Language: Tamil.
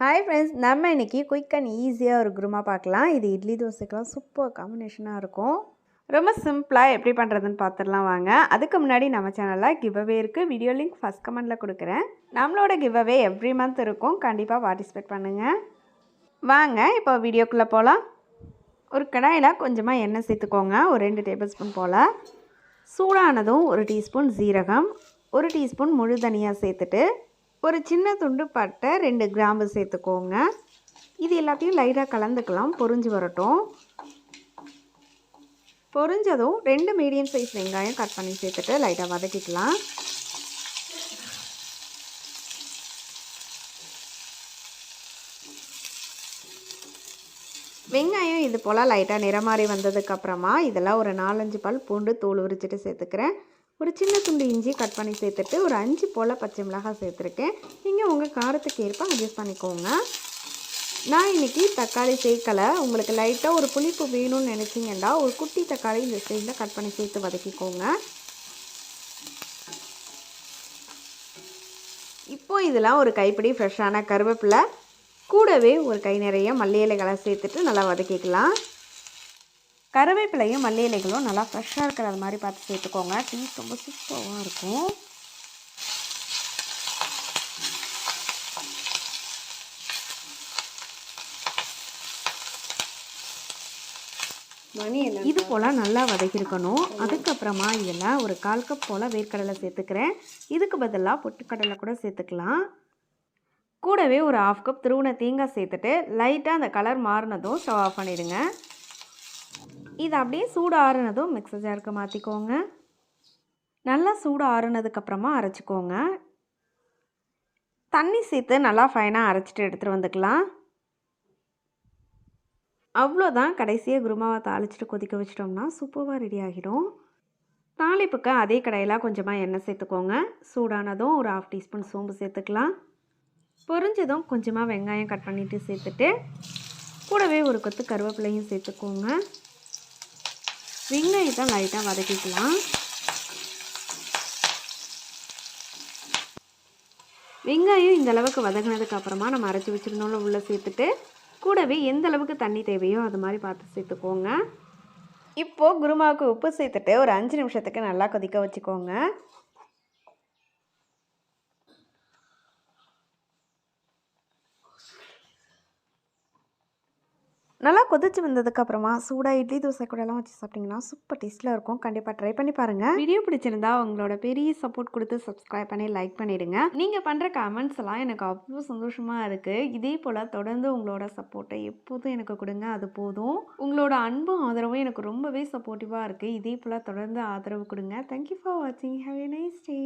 ஹாய் ஃப்ரெண்ட்ஸ், நம்ம இன்றைக்கி குயிக் அண்ட் ஈஸியாக ஒரு குருமா பார்க்கலாம். இது இட்லி தோசைக்கெலாம் சூப்பர் காம்பினேஷனாக இருக்கும். ரொம்ப சிம்பிளாக எப்படி பண்ணுறதுன்னு பார்த்துடலாம் வாங்க. அதுக்கு முன்னாடி நம்ம சேனலில் கிவ்அவே இருக்குது. வீடியோ லிங்க் ஃபஸ்ட் கமெண்ட்டில் கொடுக்குறேன். நம்மளோட கிவ்அவே எவ்ரி மந்த் இருக்கும். கண்டிப்பாக பார்ட்டிசிபேட் பண்ணுங்கள். வாங்க இப்போ வீடியோக்குள்ளே போகலாம். ஒரு கடாயில் கொஞ்சமாக எண்ணெய் சேர்த்துக்கோங்க. ஒரு 2 டேபிள் ஸ்பூன் போல். சூடானதும் 1 டீஸ்பூன் ஜீரகம், 1 டீஸ்பூன் முழு தனியா சேர்த்துட்டு ஒரு சின்ன துண்டு பட்டை, 2 கிராம்பு சேர்த்துக்கோங்க. இது எல்லாத்தையும் லைட்டாக கலந்துக்கலாம். பொரிஞ்சு வரட்டும். பொரிஞ்சதும் 2 மீடியம் சைஸ் வெங்காயம் கட் பண்ணி சேர்த்துட்டு லைட்டாக வதக்கிக்கலாம். வெங்காயம் இது போல் லைட்டாக நிறமாறி வந்ததுக்கப்புறமா இதெல்லாம் ஒரு 4-5 பல் பூண்டு தோல் உரிச்சிட்டு சேர்த்துக்கிறேன். ஒரு சின்ன துண்டு இஞ்சி கட் பண்ணி சேர்த்துட்டு ஒரு 5 போல் பச்சை மிளகாய் சேர்த்துருக்கேன். நீங்கள் உங்கள் காரத்துக்கு ஏற்ப அட்ஜஸ்ட் பண்ணிக்கோங்க. நான் இன்றைக்கி தக்காளி சேர்க்கலை. உங்களுக்கு லைட்டாக ஒரு புளிப்பு வேணும்னு நினச்சிங்கன்னா ஒரு குட்டி தக்காளி இந்த ஸ்டேஜில் கட் பண்ணி சேர்த்து வதக்கிக்கோங்க. இப்போது இதெல்லாம் ஒரு கைப்பிடி ஃப்ரெஷ்ஷான கருவேப்பிலை, கூடவே ஒரு கை நிறைய மல்லி இலைகளை சேர்த்துட்டு நல்லா வதக்கிக்கலாம். கருவேப்பிலையும் மல்லி இலைகளும் நல்லா ஃப்ரெஷ்ஷாக இருக்கிற மாதிரி பார்த்து சேர்த்துக்கோங்க. டேஸ்ட் ரொம்ப சூப்பராக இருக்கும். இது போல் நல்லா வதக்கியிருக்கணும். அதுக்கப்புறமா இதில் ஒரு 1/4 கப் போல் வேர்க்கடலை சேர்த்துக்கிறேன். இதுக்கு பதிலாக பொட்டுக்கடலை கூட சேர்த்துக்கலாம். கூடவே ஒரு 1/2 கப் துருவின தேங்காய் சேர்த்துட்டு லைட்டாக அந்த கலர் மாறினதும் ஸ்டவ் ஆஃப் பண்ணிவிடுங்க. இது அப்படியே சூடு ஆறுனதும் மிக்ஸர் ஜாருக்கு மாற்றிக்கோங்க. நல்லா சூடு ஆறுனதுக்கப்புறமா அரைச்சிக்கோங்க. தண்ணி சேர்த்து நல்லா ஃபைனாக அரைச்சிட்டு எடுத்துகிட்டு வந்துக்கலாம். அவ்வளோதான். கடைசியாக குருமாவை தாளிச்சிட்டு கொதிக்க வச்சிட்டோம்னா சூப்பராக ரெடி ஆகிடும். தாளிப்புக்கு அதே கடையில் கொஞ்சமாக எண்ணெய் சேர்த்துக்கோங்க. சூடானதும் ஒரு 1/2 டீஸ்பூன் சோம்பு சேர்த்துக்கலாம். பொரிஞ்சதும் கொஞ்சமாக வெங்காயம் கட் பண்ணிவிட்டு சேர்த்துட்டு கூடவே ஒரு கொத்து கருவேப்பிலையும் சேர்த்துக்கோங்க. வெங்காயத்தை லைட்டாக வதக்கிக்கலாம். வெங்காயம் இந்த அளவுக்கு வதங்கினதுக்கு அப்புறமா நம்ம அரைச்சி வச்சுருந்தோம்ல உள்ளே சேர்த்துட்டு கூடவே எந்த அளவுக்கு தண்ணி தேவையோ அது மாதிரி பார்த்து சேர்த்துக்கோங்க. இப்போது குருமாவுக்கு உப்பு சேர்த்துட்டு ஒரு 5 நிமிஷத்துக்கு நல்லா கொதிக்க வச்சுக்கோங்க. நல்லா கொதிச்சு வந்ததுக்கப்புறமா சூடாக இட்லி தோசை கூடலாம் வச்சு சாப்பிட்டிங்கன்னா சூப்பர் டேஸ்ட்டில் இருக்கும். கண்டிப்பாக ட்ரை பண்ணி பாருங்கள். வீடியோ பிடிச்சிருந்தா உங்களோட பெரிய சப்போர்ட் கொடுத்து சப்ஸ்கிரைப் பண்ணி லைக் பண்ணிவிடுங்க. நீங்கள் பண்ணுற கமெண்ட்ஸ் எல்லாம் எனக்கு அவ்வளோ சந்தோஷமாக இருக்குது. இதே போல் தொடர்ந்து உங்களோட சப்போர்ட்டை எப்போதும் எனக்கு கொடுங்க. அது போதும். உங்களோட அன்பும் ஆதரவும் எனக்கு ரொம்பவே சப்போர்ட்டிவாக இருக்குது. இதே போல் தொடர்ந்து ஆதரவு கொடுங்க. தேங்க்யூ ஃபார் வாட்சிங். Have a nice day.